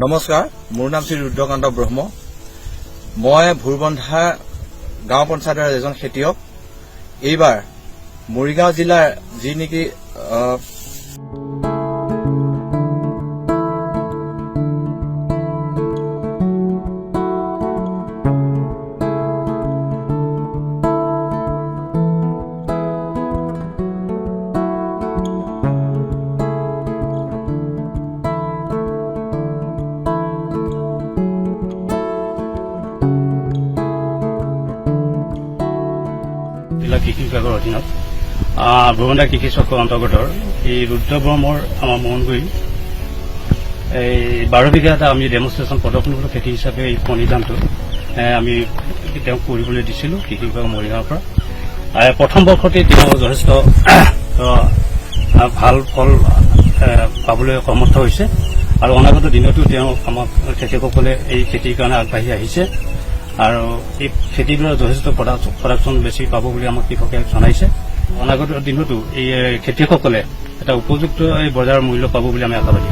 নমস্কাৰ, মোৰ নাম শ্ৰী ৰুদ্ৰকান্ত ব্ৰহ্ম। মই ভুৰবন্ধা গাঁও পঞ্চায়তৰ এজন খেতিয়ক। এইবাৰ মৰিগাঁও জিলাৰ যি নেকি কৃষি বিভাগৰ অধীনত ভুৰবন্ধা কৃষি চক্ৰৰ অন্তৰ্গত এই ৰুদ্ৰব্ৰহ্মৰ আমাৰ মোহনগুৰি এই 12 বিঘা এটা আমি ডেমনষ্ট্ৰেশ্যন প্ৰদৰ্শনমূলক খেতি হিচাপে এই কণীধানটো আমি তেওঁক কৰিবলৈ দিছিলোঁ কৃষি বিভাগৰ মৰিগাঁৱৰ পৰা। প্ৰথম বৰ্ষতে তেওঁ যথেষ্ট ভাল ফল পাবলৈ সমৰ্থ হৈছে আৰু অনাগত দিনতো তেওঁ আমাক খেতিয়কসকলে এই খেতিৰ কাৰণে আগবাঢ়ি আহিছে আৰু এই খেতিবোৰৰ যথেষ্ট প্ৰডাকশ্যন বেছি পাব বুলি আমাক কৃষকে জনাইছে। অনাগত দিনতো এই খেতিয়কসকলে এটা উপযুক্ত এই বজাৰ মূল্য পাব বুলি আমি আশাবাদী।